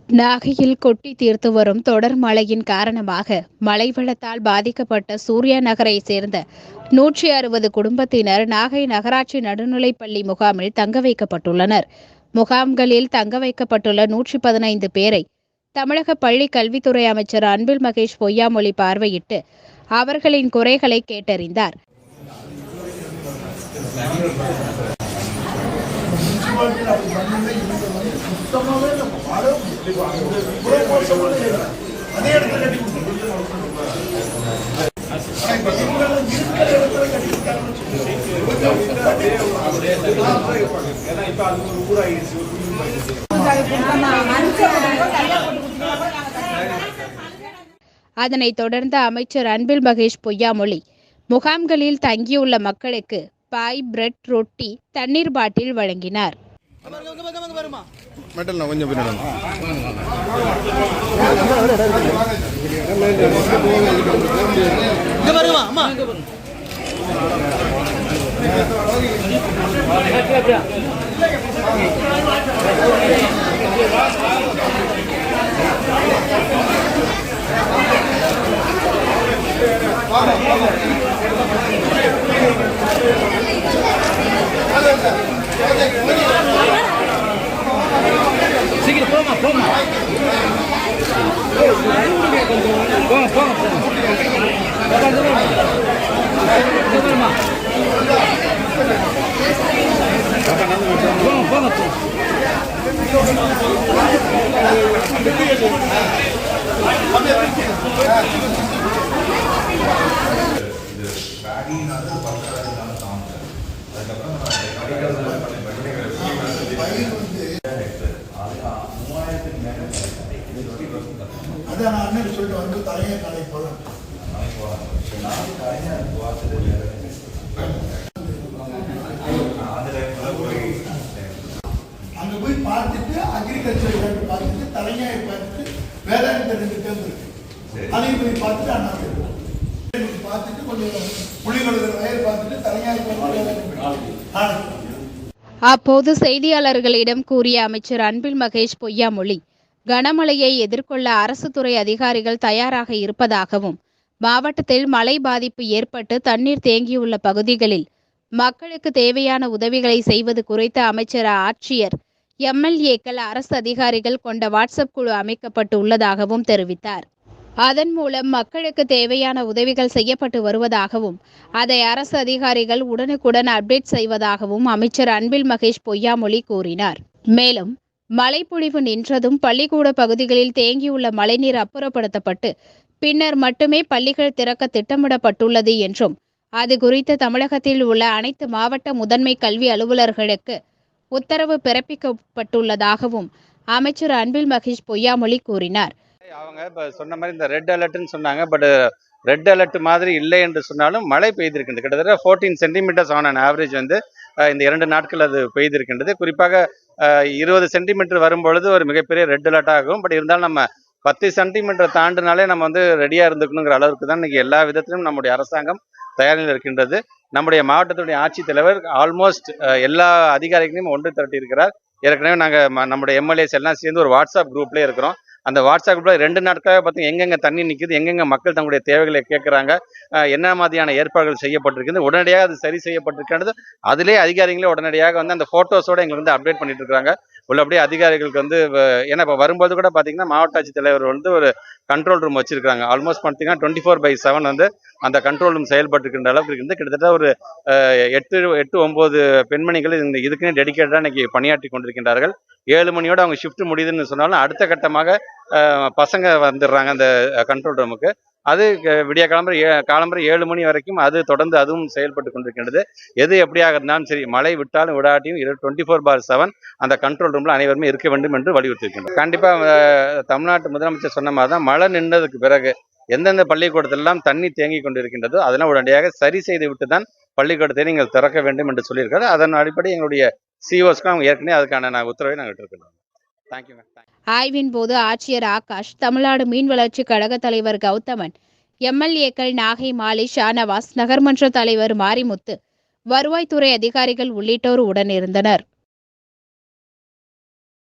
நாகையில் கொட்டி தீர்த்து வரும் தொடர் மழையின் காரணமாக மழை வெள்ளத்தால் பாதிக்கப்பட்ட சூர்யா நகரை சேர்ந்த 160 குடும்பத்தினர் நாகை நகராட்சி நடுநிலைப்பள்ளி முகாமில் தங்க வைக்கப்பட்டுள்ளனர். முகாம்களில் தங்க வைக்கப்பட்டுள்ள 115 பேரை தமிழக பள்ளி கல்வித்துறை அமைச்சர் அன்பில் மகேஷ் பொய்யாமொழி பார்வையிட்டு அவர்களின் குறைகளை கேட்டறிந்தார். அதனைத் தொடர்ந்து அமைச்சர் அன்பில் மகேஷ் பொய்யாமொழி முகாம்களில் தங்கியுள்ள மக்களுக்கு பாய், பிரெட், ரொட்டி, தண்ணீர் பாட்டில் வழங்கினார். அதான் நான் அண்ணன் சொல்லிட்டு வந்து தலையை நாளை போகலாம். அங்க போய் பார்த்துட்டு அக்ரிகல்ச்சர் பார்த்துட்டு தலைஞாயை பார்த்துட்டு வேதாந்த 2 டேம் இருக்கு, அதையும் போய் பார்த்துட்டு அண்ணா பார்த்துட்டு கொஞ்சம் புலிகளுடைய வயல் பார்த்துட்டு தலைஞாயை பார்த்துட்டு. அப்போது செய்தியாளர்களிடம் கூறிய அமைச்சர் அன்பில் மகேஷ் பொய்யாமொழி கனமழையை எதிர்கொள்ள அரசு துறை அதிகாரிகள் தயாராக இருப்பதாகவும், மாவட்டத்தில் மழை பாதிப்பு ஏற்பட்டு தண்ணீர் தேங்கியுள்ள பகுதிகளில் மக்களுக்கு தேவையான உதவிகளை செய்வது குறித்து அமைச்சர், ஆட்சியர், எம்எல்ஏக்கள், அரசு அதிகாரிகள் கொண்ட வாட்ஸ்அப் குழு அமைக்கப்பட்டு உள்ளதாகவும் தெரிவித்தார். அதன் மூலம் மக்களுக்கு தேவையான உதவிகள் செய்யப்பட்டு வருவதாகவும், அதை அரசு அதிகாரிகள் உடனுக்குடன் அப்டேட் செய்வதாகவும் அமைச்சர் அன்பில் மகேஷ் பொய்யாமொழி கூறினார். மேலும் மழைப்பொழிவு நின்றதும் பள்ளிக்கூட பகுதிகளில் தேங்கியுள்ள மழைநீர் அப்புறப்படுத்தப்பட்டு பின்னர் மட்டுமே பள்ளிகள் திறக்க திட்டமிடப்பட்டுள்ளது என்றும், அது குறித்து தமிழகத்தில் உள்ள அனைத்து மாவட்ட முதன்மை கல்வி அலுவலர்களுக்கு உத்தரவு பிறப்பிக்கப்பட்டுள்ளதாகவும் அமைச்சர் அன்பில் மகேஷ் பொய்யாமொழி கூறினார். அவங்க இப்போ சொன்ன மாதிரி இந்த ரெட் அலர்ட்னு சொன்னாங்க. பட் ரெட் அலர்ட் மாதிரி இல்லை என்று சொன்னாலும் மழை பெய்திருக்கின்றது. கிட்டத்தட்ட 14 சென்டிமீட்டர்ஸ் ஆன் அன் ஆவரேஜ் வந்து இந்த 2 நாட்கள் அது பெய்திருக்கின்றது. குறிப்பாக 20 சென்டிமீட்டர் வரும்பொழுது ஒரு மிகப்பெரிய ரெட் அலர்ட் ஆகும். பட் இருந்தாலும் நம்ம 10 சென்டிமீட்டர் தாண்டினாலே நம்ம வந்து ரெடியாக இருந்துக்கணுங்கிற அளவுக்கு தான் இன்றைக்கி எல்லா விதத்திலும் நம்முடைய அரசாங்கம் தயாரில் இருக்கின்றது. நம்முடைய மாவட்டத்துடைய ஆட்சித்தலைவர் ஆல்மோஸ்ட் எல்லா அதிகாரிகளையும் ஒன்று திரட்டி இருக்கிறார். ஏற்கனவே நாங்கள் நம்முடைய எம்எல்ஏஸ் எல்லாம் சேர்ந்து ஒரு வாட்ஸ்அப் குரூப்லேயே இருக்கிறோம். அந்த வாட்ஸ்அப் குரூப்ல 2 நாட்களாக பார்த்தீங்கன்னா எங்கெங்க தண்ணி நிற்குது, எங்கெங்க மக்கள் தங்களுடைய தேவைகளை கேட்குறாங்க, என்ன மாதிரியான ஏற்பாடுகள் செய்யப்பட்டிருக்குது, உடனடியாக அது சரி செய்யப்பட்டிருக்கிறது. அதிலே அதிகாரிகளே உடனடியாக வந்து அந்த ஃபோட்டோஸோடு எங்களுக்கு வந்து அப்டேட் பண்ணிட்டு இருக்காங்க. உள்ளபடியே அதிகாரிகளுக்கு வந்து ஏன்னா இப்போ வரும்போது கூட பார்த்தீங்கன்னா மாவட்ட ஆட்சித்தலைவர் வந்து ஒரு கண்ட்ரோல் ரூம் வச்சிருக்காங்க. ஆல்மோஸ்ட் பார்த்தீங்கன்னா 24/7 வந்து அந்த கண்ட்ரோல் ரூம் செயல்பட்டுருக்கின்ற அளவுக்கு இருக்குது. கிட்டத்தட்ட ஒரு 8-9 பெண்மணிகள் இதுக்குன்னே டெடிக்கேட்டடாக இன்னைக்கு பணியாற்றி கொண்டிருக்கின்றார்கள். 7 மணியோடு அவங்க ஷிஃப்ட் முடியுதுன்னு சொன்னாலும் அடுத்த கட்டமாக பசங்க வந்துடுறாங்க அந்த கண்ட்ரோல் ரூமுக்கு. அது விடிய காலம்பரை 7 மணி வரைக்கும் அது தொடர்ந்து அதுவும் செயல்பட்டு கொண்டிருக்கின்றது. எது எப்படியாக இருந்தாலும் சரி, மழை விட்டாலும் விடாட்டியும் 24/7 அந்த கண்ட்ரோல் ரூம்ல அனைவருமே இருக்க வேண்டும் என்று வலியுறுத்தியிருக்கின்றனர். கண்டிப்பாக தமிழ்நாட்டு முதலமைச்சர் சொன்ன மாதிரி தான் மழை நின்றதுக்கு பிறகு எந்தெந்த பள்ளிக்கூடத்திலெல்லாம் தண்ணி தேங்கி கொண்டிருக்கின்றதோ அதெல்லாம் உடனடியாக சரி செய்து விட்டு தான் பள்ளிக்கூடத்தை நீங்கள் திறக்க வேண்டும் என்று சொல்லியிருக்காரு. அதன் அடிப்படை எங்களுடைய சிஓஸ்க்கு அவங்க ஏற்கனவே அதுக்கான உத்தரவை நாங்கள் விட்டுருக்கிறோம். தேங்க்யூ. ஆய்வின் போது ஆட்சியர் ஆகாஷ், தமிழ்நாடு மீன் வளர்ச்சி கழக தலைவர் கௌதமன், எம்எல்ஏக்கள் நாகை மாலி, ஷானவாஸ், நகர்மன்ற தலைவர் மாரிமுத்து, வருவாய்த்துறை அதிகாரிகள் உள்ளிட்டோர் உடனிருந்தனர்.